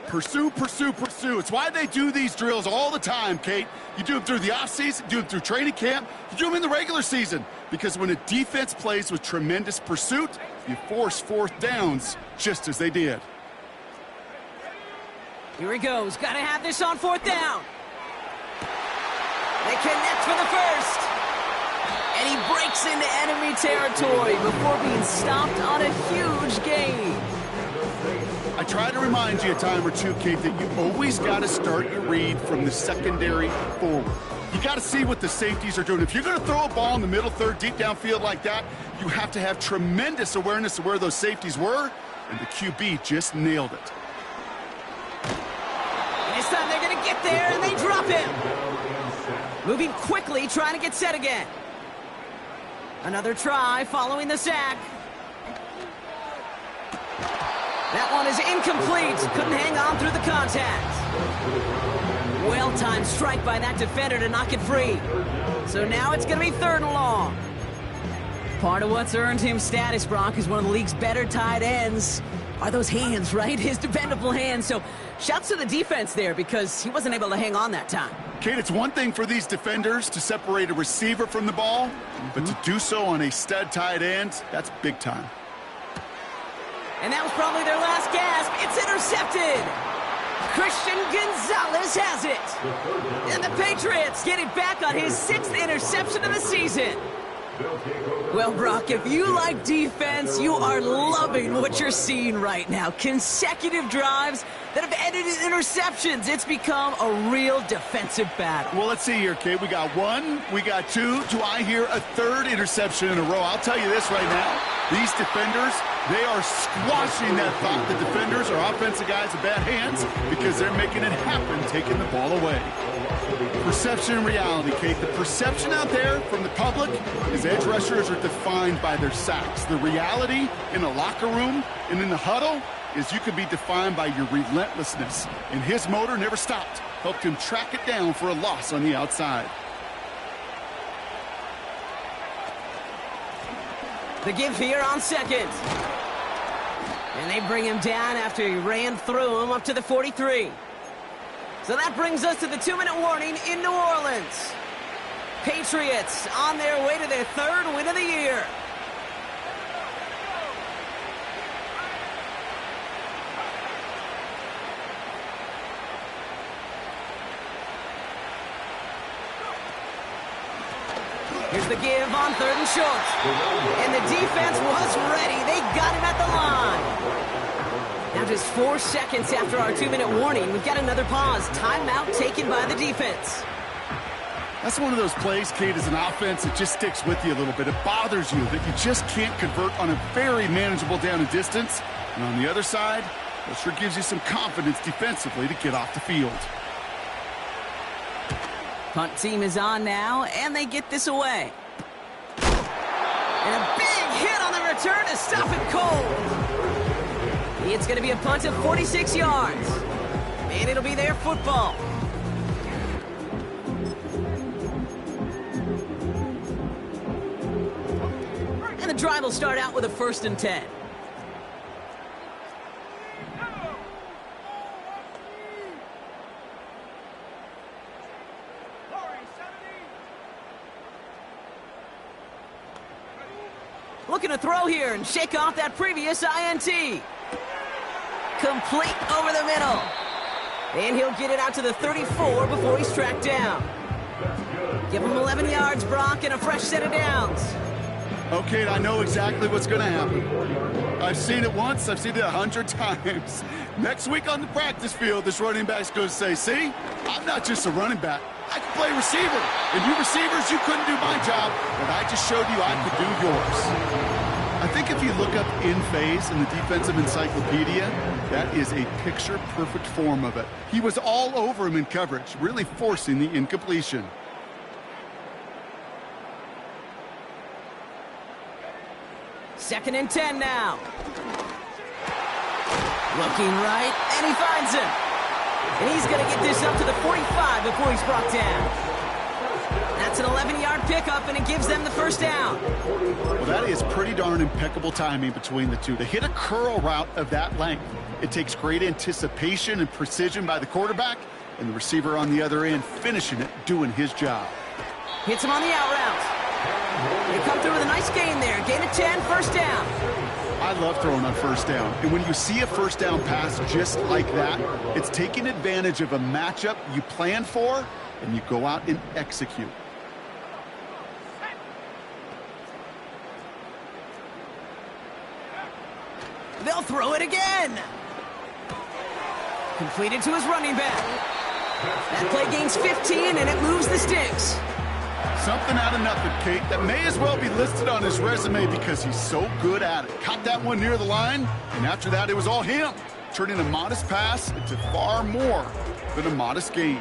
Speaker 3: Pursue, pursue, pursue. It's why they do these drills all the time, Kate. You do them through the offseason, do them through training camp, you do them in the regular season. Because when a defense plays with tremendous pursuit, you force fourth downs just as they did.
Speaker 2: Here he goes. Got to have this on fourth down. They connect for the first. And he breaks into enemy territory before being stopped on a huge gain.
Speaker 3: I try to remind you a time or two, Kate, that you always got to start your read from the secondary forward. You got to see what the safeties are doing. If you're going to throw a ball in the middle third, deep downfield like that, you have to have tremendous awareness of where those safeties were, and the QB just nailed it.
Speaker 2: And this time they're going to get there, and they drop him. Moving quickly, trying to get set again. Another try following the sack. That one is incomplete. Couldn't hang on through the contact. Well-timed strike by that defender to knock it free. So now it's going to be third and long. Part of what's earned him status, Brock, is one of the league's better tight ends. Are those hands, right? His dependable hands. So shouts to the defense there because he wasn't able to hang on that time.
Speaker 3: Kate, it's one thing for these defenders to separate a receiver from the ball, but to do so on a stud tight end, that's big time.
Speaker 2: And that was probably their last gasp. It's intercepted. Christian Gonzalez has it. And the Patriots get it back on his 6th interception of the season. Well, Brock, if you like defense, you are loving what you're seeing right now. Consecutive drives that have ended in interceptions. It's become a real defensive battle.
Speaker 3: Well, let's see here, Kate. We got 1, we got 2. Do I hear a 3rd interception in a row? I'll tell you this right now. These defenders, they are squashing that thought the defenders are offensive guys with bad hands because they're making it happen, taking the ball away. Perception and reality, Kate. The perception out there from the public is edge rushers are defined by their sacks. The reality in the locker room and in the huddle is you can be defined by your relentlessness. And his motor never stopped. Helped him track it down for a loss on the outside.
Speaker 2: The give here on second. And they bring him down after he ran through him up to the 43. So that brings us to the 2-minute warning in New Orleans. Patriots on their way to their 3rd win of the year. Here's the give on 3rd and short. And the defense was ready. They got him at the line. 4 seconds after our 2-minute warning. We've got another pause. Timeout taken by the defense.
Speaker 3: That's one of those plays, Kate, as an offense, it just sticks with you a little bit. It bothers you that you just can't convert on a very manageable down and distance. And on the other side, that sure gives you some confidence defensively to get off the field.
Speaker 2: Punt team is on now, and they get this away. And a big hit on the return to stop it cold. It's going to be a punt of 46 yards. And it'll be their football. And the drive will start out with a 1st and 10. Looking to throw here and shake off that previous INT. Complete over the middle. And he'll get it out to the 34 before he's tracked down. Give him 11 yards, Brock, and a fresh set of downs.
Speaker 3: Okay, I know exactly what's going to happen. I've seen it once, I've seen it 100 times. Next week on the practice field, this running back's going to say, see, I'm not just a running back. I can play receiver. And you receivers, you couldn't do my job, but I just showed you I could do yours. I think if you look up in phase in the defensive encyclopedia, that is a picture-perfect form of it. He was all over him in coverage, really forcing the incompletion.
Speaker 2: Second and 10 now. Looking right, and he finds him. And he's going to get this up to the 45 before he's brought down. That's an 11-yard pickup, and it gives them the first down.
Speaker 3: Well, that is pretty darn impeccable timing between the two. To hit a curl route of that length, it takes great anticipation and precision by the quarterback, and the receiver on the other end finishing it, doing his job.
Speaker 2: Hits him on the out route. They come through with a nice gain there. Gain of 10, first down.
Speaker 3: I love throwing on first down. And when you see a first down pass just like that, it's taking advantage of a matchup you plan for, and you go out and execute.
Speaker 2: They'll throw it again. Completed to his running back. That play gains 15, and it moves the sticks.
Speaker 3: Something out of nothing, Kate, that may as well be listed on his resume because he's so good at it. Caught that one near the line, and after that, it was all him, turning a modest pass into far more than a modest gain.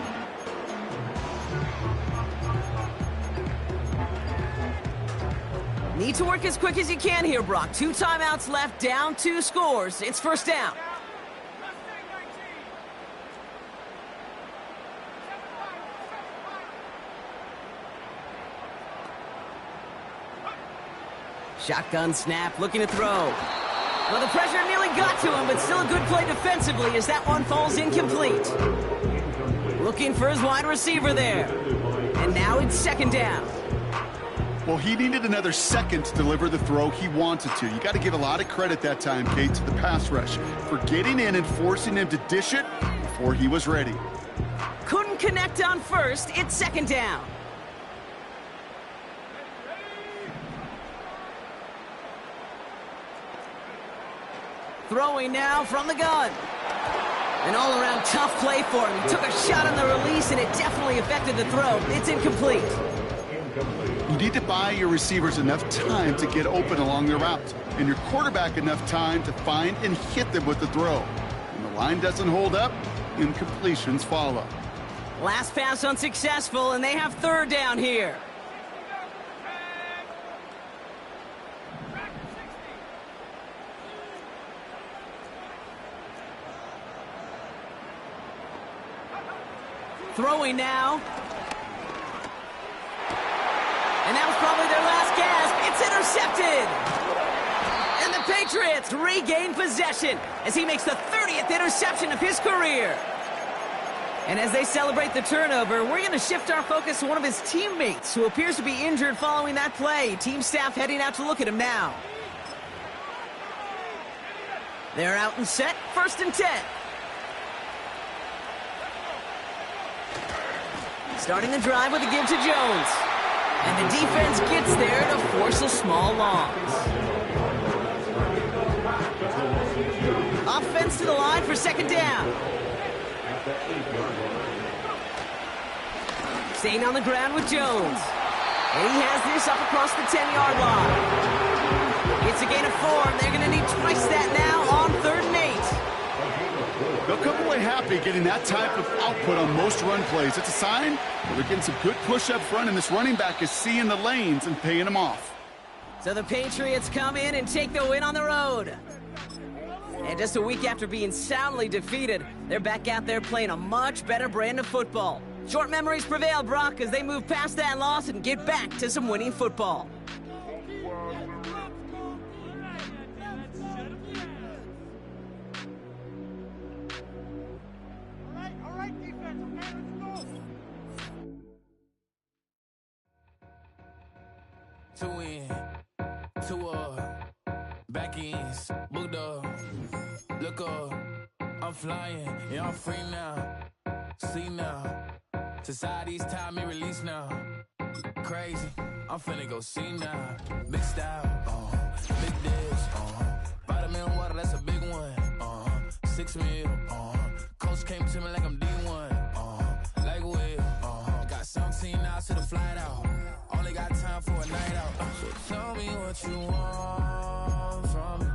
Speaker 2: Need to work as quick as you can here, Brock. 2 timeouts left, down 2 scores. It's first down. Shotgun snap, looking to throw. Well, the pressure nearly got to him, but still a good play defensively as that one falls incomplete. Looking for his wide receiver there. And now it's second down.
Speaker 3: Well, he needed another second to deliver the throw he wanted to. You got to give a lot of credit that time, Kate, to the pass rush for getting in and forcing him to dish it before he was ready.
Speaker 2: Couldn't connect on first. It's second down. Throwing now from the gun. An all-around tough play for him. He took a shot on the release, and it definitely affected the throw. It's incomplete.
Speaker 3: You need to buy your receivers enough time to get open along their route, and your quarterback enough time to find and hit them with the throw. When the line doesn't hold up, incompletions follow.
Speaker 2: Last pass unsuccessful, and they have third down here. Throwing now. And that was probably their last gasp. It's intercepted. And the Patriots regain possession as he makes the 30th interception of his career. And as they celebrate the turnover, we're going to shift our focus to one of his teammates who appears to be injured following that play. Team staff heading out to look at him now. They're out and set, first and 10. Starting the drive with a give to Jones. And the defense gets there to force a small loss. Offense to the line for second down. Staying on the ground with Jones. And he has this up across the 10-yard line. It's a gain of 4, and they're going to need twice that now on 3rd and 8.
Speaker 3: They'll come away happy getting that type of output on most run plays. It's a sign that they're getting some good push up front, and this running back is seeing the lanes and paying them off.
Speaker 2: So the Patriots come in and take the win on the road. And just a week after being soundly defeated, they're back out there playing a much better brand of football. Short memories prevail, Brock, as they move past that loss and get back to some winning football.
Speaker 5: All right, defense, okay, let's go.
Speaker 6: 2 in, 2 up, back ends, booked up, look up, I'm flying, yeah, I'm free now, see now, society's time me release now, crazy, I'm finna go see now, big style, big dish, vitamin water, that's a big one, 6 mil, coach came to me like I'm D1, like Will, got 17 hours to the flight out. Only got time for a night out. So tell me what you want from me.